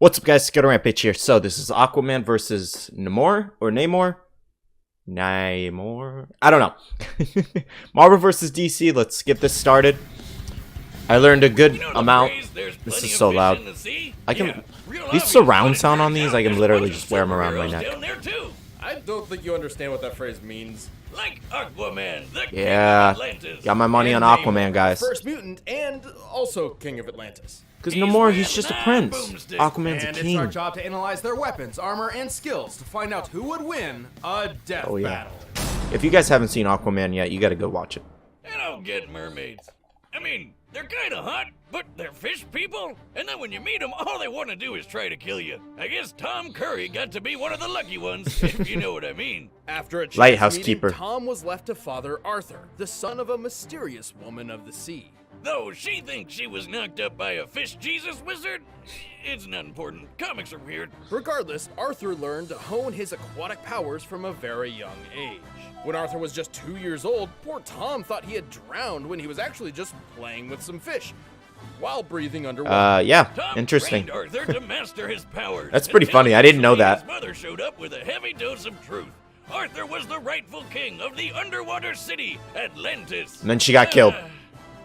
What's up, guys? SkittleRampage here. So this is Aquaman versus Namor or Namor. I don't know. Marvel versus DC. Let's get this started. I learned a good amount. This is so loud. I can these surround sound on these. I can literally just wear them around my neck. I don't think you understand what that phrase means. Like Aquaman, the King Yeah, of Atlantis. got my money on Aquaman, guys. First mutant and also King of Atlantis. Because Namor, he's just a prince. Aquaman's a And king. it's our job to analyze their weapons, armor, and skills to find out who would win a death battle. If you guys haven't seen Aquaman yet, you gotta go watch it. I don't get mermaids. I mean, they're kind of hot, but they're fish people. And then when you meet them, all they want to do is try to kill you. I guess Tom Curry got to be one of the lucky ones, if you know what I mean. After a chance Lighthouse meeting, keeper. Tom was left to father Arthur, the son of a mysterious woman of the sea. Though she thinks she was knocked up by a fish Jesus wizard, it's not important. Comics are weird. Regardless, Arthur learned to hone his aquatic powers from a very young age. When Arthur was just 2 years old, poor Tom thought he had drowned when he was actually just playing with some fish while breathing underwater. Yeah, Tom interesting. trained Arthur to master his powers. That's pretty funny. I didn't know that. His mother showed up with a heavy dose of truth. Arthur was the rightful king of the underwater city, Atlantis. And then she got killed.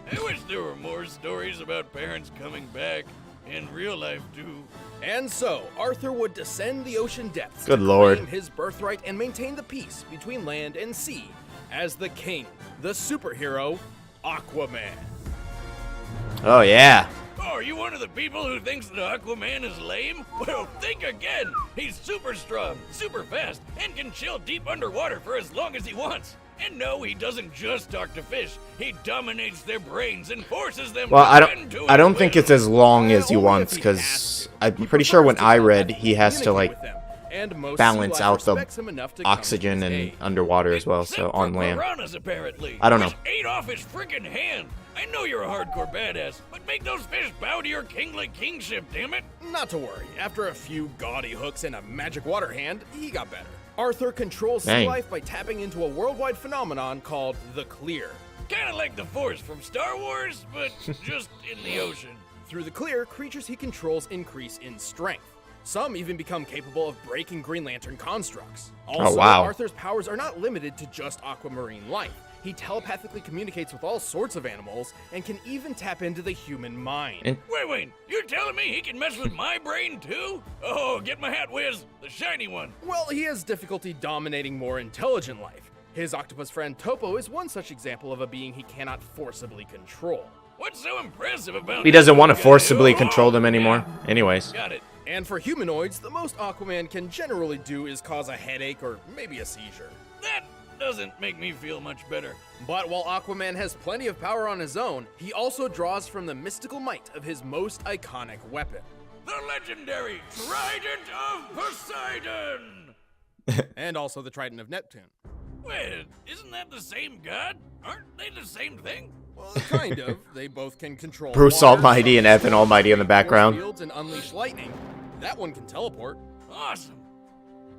I wish there were more stories about parents coming back in real life too. And so, Arthur would descend the ocean depths Good to lord. claim his birthright and maintain the peace between land and sea as the king, the superhero, Aquaman. Oh yeah. Oh, are you one of the people who thinks that Aquaman is lame? Well, think again. He's super strong, super fast, and can chill deep underwater for as long as he wants. And no, he doesn't just talk to fish. He dominates their brains and forces them Well, to bend to I don't his think will. it's as long as he Only wants, if he has because to. I'm He pretty sure when prefers to I read, he has to communicate like with them, and most balance sea out life the respects him enough to come to oxygen his and aid. underwater as well, so Except on for land. piranhas, apparently. I don't know. Which ate off his freaking hand. I know you're a hardcore badass, but make those fish bow to your kingly kingship, damn it. Not to worry, after a few gaudy hooks and a magic water hand, he got better. Arthur controls sea Dang. life by tapping into a worldwide phenomenon called the Clear. Kind of like the Force from Star Wars, but just in the ocean. Through the Clear, creatures he controls increase in strength. Some even become capable of breaking Green Lantern constructs. Also, wow. Arthur's powers are not limited to just aquamarine life. He telepathically communicates with all sorts of animals and can even tap into the human mind. And- Wait, you're telling me he can mess with my brain too? Oh, get my hat, Wiz, the shiny one. Well, he has difficulty dominating more intelligent life. His octopus friend Topo is one such example of a being he cannot forcibly control. What's so impressive about He doesn't want to that? forcibly Oh, control them anymore. yeah. Anyways. Got it. And for humanoids, the most Aquaman can generally do is cause a headache or maybe a seizure. That doesn't make me feel much better. But while Aquaman has plenty of power on his own, he also draws from the mystical might of his most iconic weapon. The legendary Trident of Poseidon! And also the Trident of Neptune. Wait, isn't that the same god? Aren't they the same thing? Well, kind of. They both can control Bruce water, Almighty and Evan Almighty in the force background. fields and unleash lightning. That one can teleport. Awesome.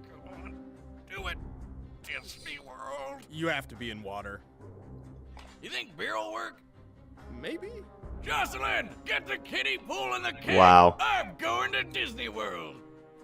Come on, do it. Disney World. You have to be in water. You think beer will work? Maybe? Jocelyn, get the kiddie pool and the cake. Wow. I'm going to Disney World.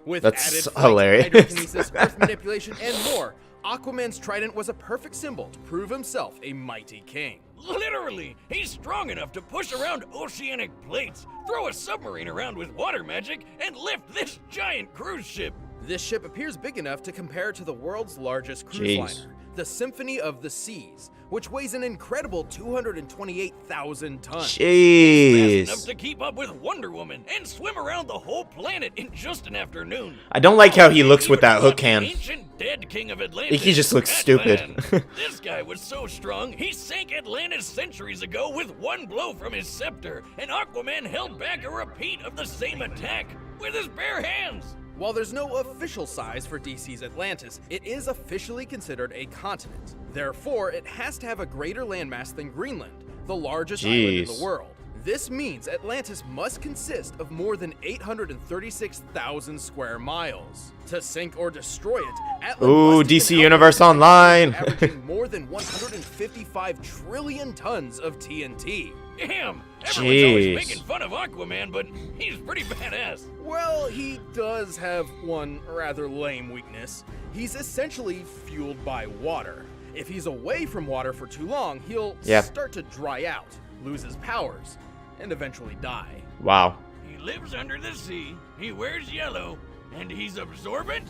With That's added flight, hilarious. hydrokinesis, earth manipulation, and more, Aquaman's trident was a perfect symbol to prove himself a mighty king. Literally, he's strong enough to push around oceanic plates, throw a submarine around with water magic, and lift this giant cruise ship. This ship appears big enough to compare to the world's largest cruise Jeez. liner, the Symphony of the Seas, which weighs an incredible 228,000 tons. Fast enough Jeez. to keep up with Wonder Woman and swim around the whole planet in just an afternoon. I don't like how he looks Even with that fought hook the hand. Ancient dead king of I Atlantis. think he just looks That stupid. man. This guy was so strong, he sank Atlantis centuries ago with one blow from his scepter, and Aquaman held back a repeat of the same attack with his bare hands. While there's no official size for DC's Atlantis, it is officially considered a continent. Therefore, it has to have a greater landmass than Greenland, the largest island in Jeez. the world. This means Atlantis must consist of more than 836,000 square miles. To sink or destroy it, Atlas Ooh, must DC even Universe outweigh Online. averaging more than 155 trillion tons of TNT. Damn! Everyone's always Jeez. making fun of Aquaman, but he's pretty badass. Well, he does have one rather lame weakness. He's essentially fueled by water. If he's away from water for too long, he'll start to dry out, lose his powers, and eventually die. Wow. He lives under the sea, he wears yellow, and he's absorbent?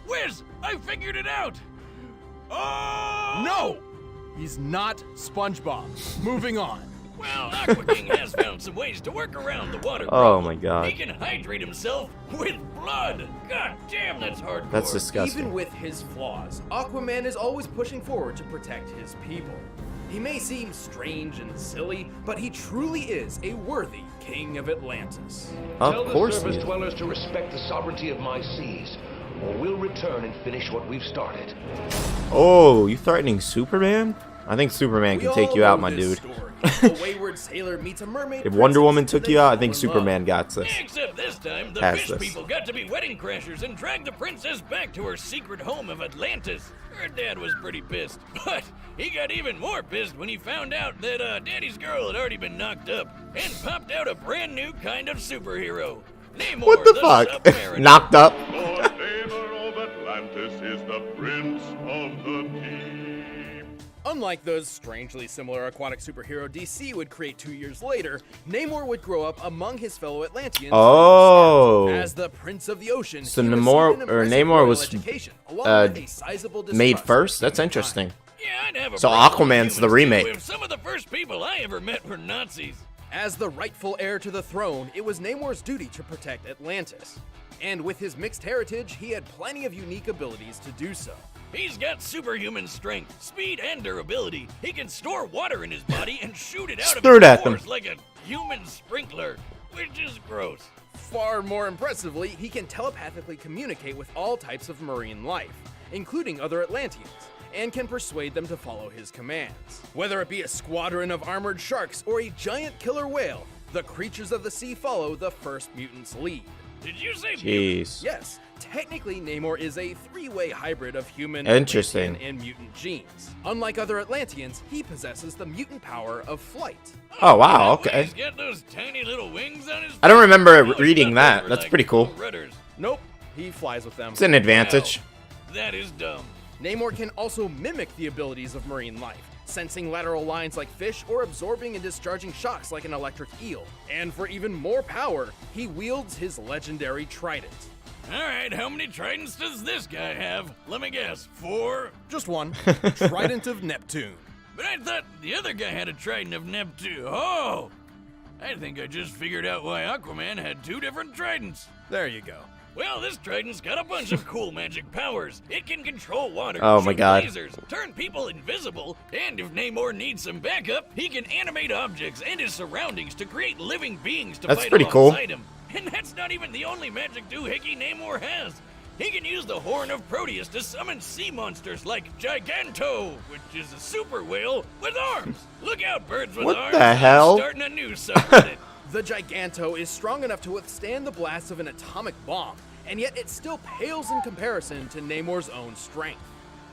Whiz! I figured it out! Oh! No! He's not SpongeBob. Moving on. Well, Aqua King has found some ways to work around the water Oh problem. my god. He can hydrate himself with blood. God damn, that's hardcore. That's disgusting. Even with his flaws, Aquaman is always pushing forward to protect his people. He may seem strange and silly, but he truly is a worthy king of Atlantis. Of course Tell the he surface is. dwellers to respect the sovereignty of my seas, or we'll return and finish what we've started. Oh, you threatening Superman? I think Superman can take you out, my dude. A wayward sailor meets a mermaid If Wonder princess Woman took and you they out, I fall think in Superman love. got this. Except this time, the Has fish this. people got to be wedding crashers and drag the princess back to her secret home of Atlantis. Her dad was pretty pissed, but he got even more pissed when he found out that Daddy's girl had already been knocked up and popped out a brand new kind of superhero. Namor, What the fuck? Submariner. Knocked up? Lord Namor of Atlantis is the prince of the deep. Unlike those strangely similar aquatic superhero DC would create 2 years later, Namor would grow up among his fellow Atlanteans. Oh. As the Prince of the Ocean, So he received Namor- an or impressive Namor royal was, education, along with a sizable Made distrust first? of That's humankind. interesting. Yeah, I'd have a So problem with Aquaman's the humans, remake. too, if some of the first people I ever met were Nazis. As the rightful heir to the throne, it was Namor's duty to protect Atlantis. And with his mixed heritage, he had plenty of unique abilities to do so. He's got superhuman strength, speed, and durability. He can store water in his body and shoot it out of Threw it his at them. pores like a human sprinkler, which is gross. Far more impressively, he can telepathically communicate with all types of marine life, including other Atlanteans, and can persuade them to follow his commands. Whether it be a squadron of armored sharks or a giant killer whale, the creatures of the sea follow the first mutant's lead. Did you say Jeez. Yes, technically Namor is a three-way hybrid of human, Interesting. Atlantean, and mutant genes. Unlike other Atlanteans, he possesses the mutant power of flight. Oh, wow, That way okay. He's got those tiny little wings on his I don't remember face. reading Stuck that. over That's like pretty cool. little rudders. Nope, he flies with them. It's an advantage. Wow, that is dumb. Namor can also mimic the abilities of marine life, sensing lateral lines like fish or absorbing and discharging shocks like an electric eel. And for even more power, he wields his legendary trident. All right, how many tridents does this guy have? Let me guess, 4? Just one, Trident of Neptune. But I thought the other guy had a trident of Neptune. Oh! I think I just figured out why Aquaman had 2 different tridents. There you go. Well, this trident's got a bunch of cool magic powers. It can control water, Oh my shoot God. lasers, turn people invisible, and if Namor needs some backup, he can animate objects and his surroundings to create living beings to That's fight pretty cool. alongside him. And that's not even the only magic doohickey Namor has. He can use the horn of Proteus to summon sea monsters like Giganto, which is a super whale with arms. Look out, birds with What arms. the I'm hell? starting a new subreddit. The Giganto is strong enough to withstand the blast of an atomic bomb, and yet it still pales in comparison to Namor's own strength.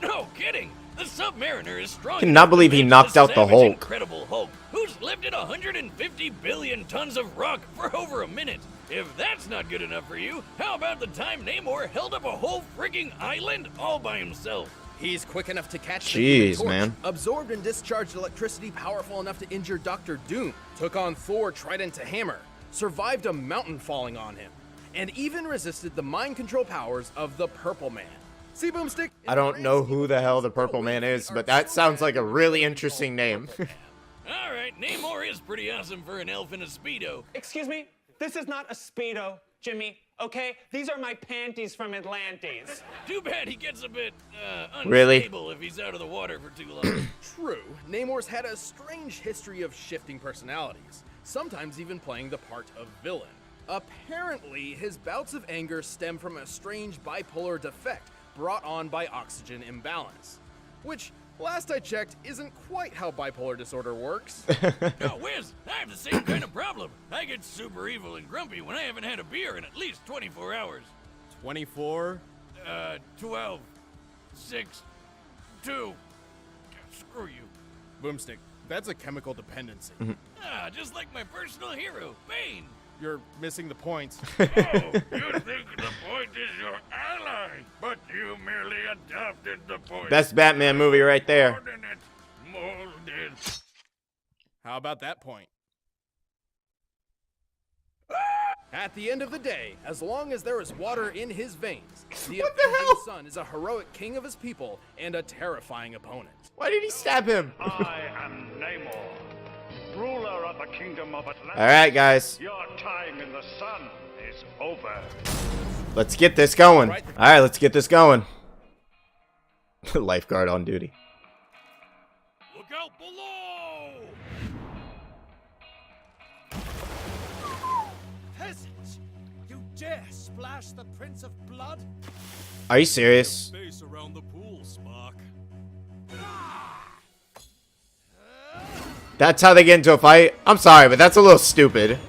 No kidding. The Submariner is strong. Cannot enough to believe he match knocked out the savage Hulk. Incredible Hulk, who's lifted 150 billion tons of rock for over a minute. If that's not good enough for you, how about the time Namor held up a whole frigging island all by himself? He's quick enough to catch the Jeez, Human Torch, man. absorbed and discharged electricity powerful enough to injure Dr. Doom, took on Thor trident to hammer, survived a mountain falling on him, and even resisted the mind control powers of the Purple Man. See, Boomstick? I don't know who the hell the Purple Man is, but that sounds like a really interesting name. All right, Namor is pretty awesome for an elf in a Speedo. Excuse me? This is not a Speedo, Jimmy, okay? These are my panties from Atlantis. Too bad he gets a bit Really? unstable if he's out of the water for too long. True, Namor's had a strange history of shifting personalities, sometimes even playing the part of villain. Apparently, his bouts of anger stem from a strange bipolar defect brought on by oxygen imbalance, which, last I checked, isn't quite how bipolar disorder works. No, Wiz, I have the same kind of problem. I get super evil and grumpy when I haven't had a beer in at least 24 hours. 24? 12, 6, 2. Screw you. Boomstick, That's a chemical dependency. Ah, just like my personal hero, Bane. You're missing the point. Oh, you think the point is your ally, but you merely adopted the point. Best Batman movie right there. Coordinate, molded. How about that point? At the end of the day, as long as there is water in his veins, the avenging sun is a heroic king of his people and a terrifying opponent. Why did he stab him? I am Namor, ruler of the kingdom of Atlantis. All right, guys. Your time in the sun is over. Let's get this going. All right, let's get this going. Lifeguard on duty. Look out below! Peasants! You dare splash the Prince of Blood? Are you serious? Face around the pool, Spark. That's how they get into a fight? I'm sorry, but that's a little stupid.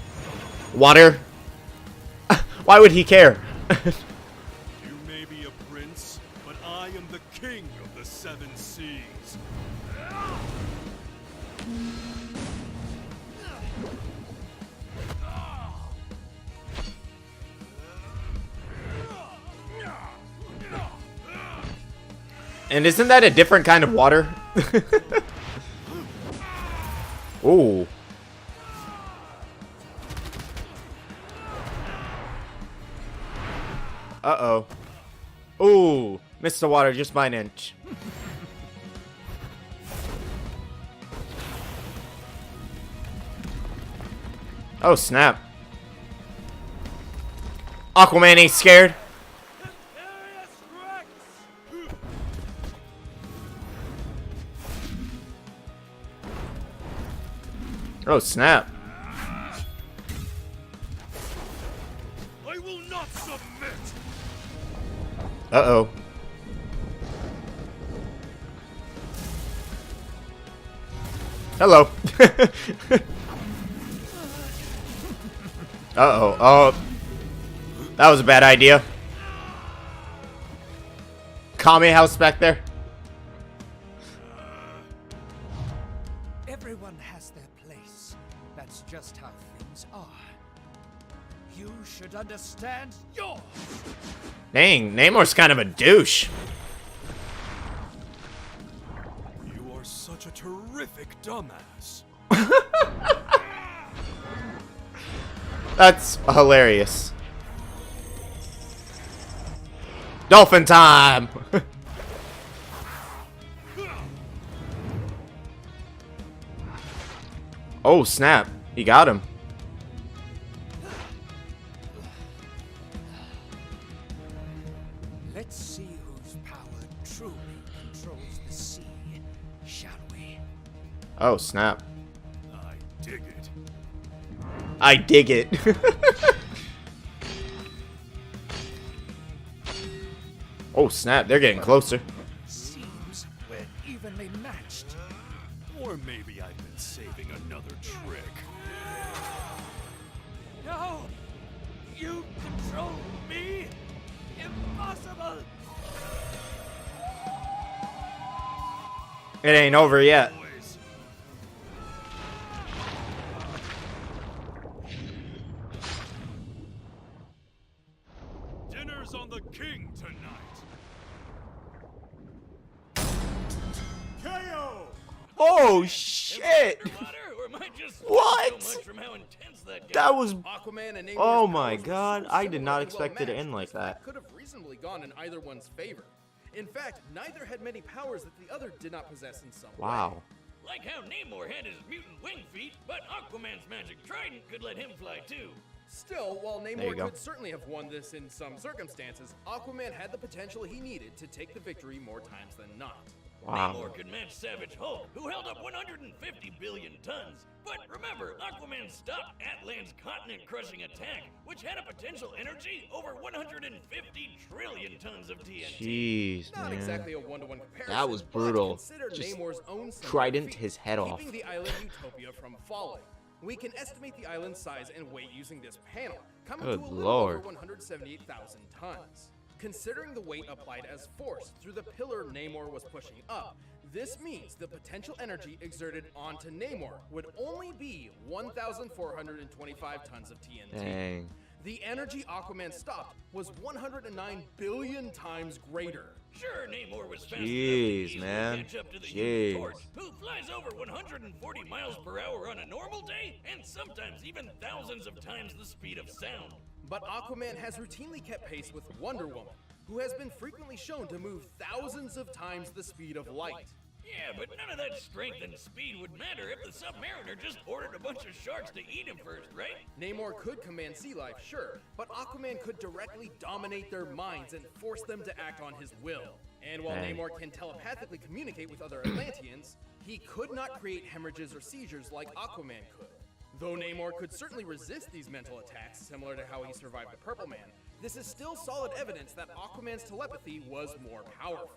Water? Why would he care? You may be a prince, but I am the king of the seven seas. And isn't that a different kind of water? Ooh. Uh-oh. Ooh. Missed the water just by an inch. Oh, snap. Aquaman ain't scared. Oh, snap. I will not submit. Uh-oh. Hello. Uh-oh. Oh. That was a bad idea. Kami house back there. Everyone has their place. That's just how things are. You should understand yours. Dang, Namor's kind of a douche. You are such a terrific dumbass. That's hilarious. Dolphin time! Oh, snap. He got him. Let's see whose power truly controls the sea, shall we? Oh, snap. I dig it. I dig it. Oh, snap. They're getting closer. Seems we're evenly matched. Or maybe I've been saving another trick. No! You control me? Impossible! It ain't over yet. Boys. Dinner's on the king tonight. KO! Oh, shit. Water, or am I just What? so much from how intense that got? That was... Aquaman and Namor's Oh my powers were God, so I did not similar and expect it to well-matched, end like this that. fight could have reasonably gone in either one's favor. In fact, neither had many powers that the other did not possess in some way. Wow. Like how Namor had his mutant wing feet, but Aquaman's magic trident could let him fly too. Still, while you Namor go. could certainly have won this in some circumstances, Aquaman had the potential he needed to take the victory more times than not. Wow. Namor could match Savage Hulk, who held up 150 billion tons. But remember, Aquaman stopped Atlan's continent-crushing attack, which had a potential energy over 150 trillion tons of TNT. Jeez, Not man. exactly a one-to-one comparison. That was but brutal. consider Just Namor's own son trident feat, his head off. keeping the island Utopia from falling. We can estimate the island's size and weight using this panel, coming Good to a little lord. over 178,000 tons. Considering the weight applied as force through the pillar Namor was pushing up, This means the potential energy exerted onto Namor would only be 1,425 tons of TNT. Dang. The energy Aquaman stopped was 109 billion times greater. Sure, Namor was fast Jeez, enough to man. easily catch up to the Jeez. human torch, who flies over 140 miles per hour on a normal day, and sometimes even thousands of times the speed of sound. But Aquaman has routinely kept pace with Wonder Woman, who has been frequently shown to move thousands of times the speed of light. Yeah, but none of that strength and speed would matter if the Submariner just ordered a bunch of sharks to eat him first, right? Namor could command sea life, sure, but Aquaman could directly dominate their minds and force them to act on his will. And while Dang. Namor can telepathically communicate with other Atlanteans, he could not create hemorrhages or seizures like Aquaman could. Though Namor could certainly resist these mental attacks, similar to how he survived the Purple Man, this is still solid evidence that Aquaman's telepathy was more powerful.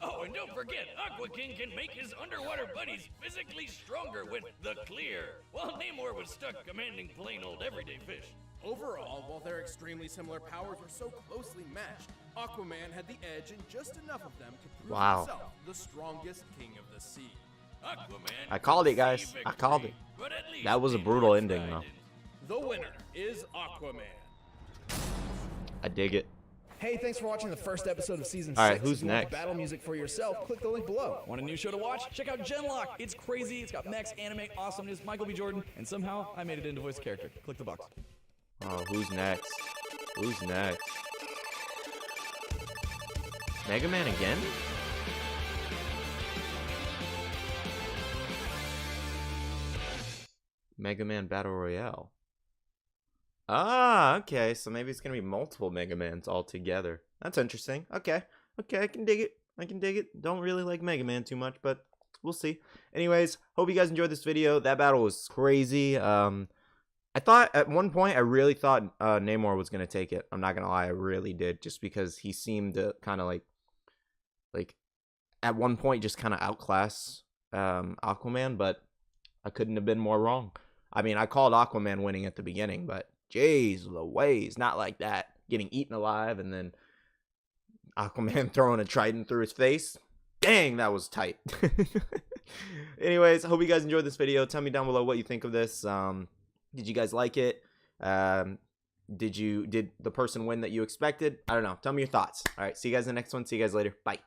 Oh, and don't forget, Aqua King can make his underwater buddies physically stronger with the clear, while Namor was stuck commanding plain old everyday fish. Overall, while their extremely similar powers were so closely matched, Aquaman had the edge in just enough of them to prove Wow. himself the strongest king of the sea. Aquaman I called it, could guys. see I called victory, it. but at least That was a Namor brutal ending, tried. though. The winner is Aquaman. I dig it. Hey, thanks for watching the first episode of season 6. All right, who's If you want next? battle music for yourself, click the link below. Want a new show to watch? Check out Genlock. It's crazy. It's got mechs, anime, awesomeness, Michael B. Jordan, and somehow I made it into voice character. Click the box. Oh, who's next? Who's next? Mega Man again? Mega Man Battle Royale. Ah, okay. So maybe it's gonna be multiple Mega Mans all together. That's interesting. Okay. Okay, I can dig it. I can dig it. Don't really like Mega Man too much, but we'll see. Anyways, hope you guys enjoyed this video. That battle was crazy. I thought at one point, I really thought Namor was gonna take it. I'm not gonna lie, I really did, just because he seemed to kind of like at one point just kind of outclass Aquaman, but I couldn't have been more wrong. I mean, I called Aquaman winning at the beginning, but jeez Louise, not like that. Getting eaten alive and then Aquaman throwing a trident through his face. Dang, that was tight. Anyways, I hope you guys enjoyed this video. Tell me down below what you think of this. Did you guys like it? Did the person win that you expected? I don't know. Tell me your thoughts. All right, see you guys in the next one. See you guys later. Bye.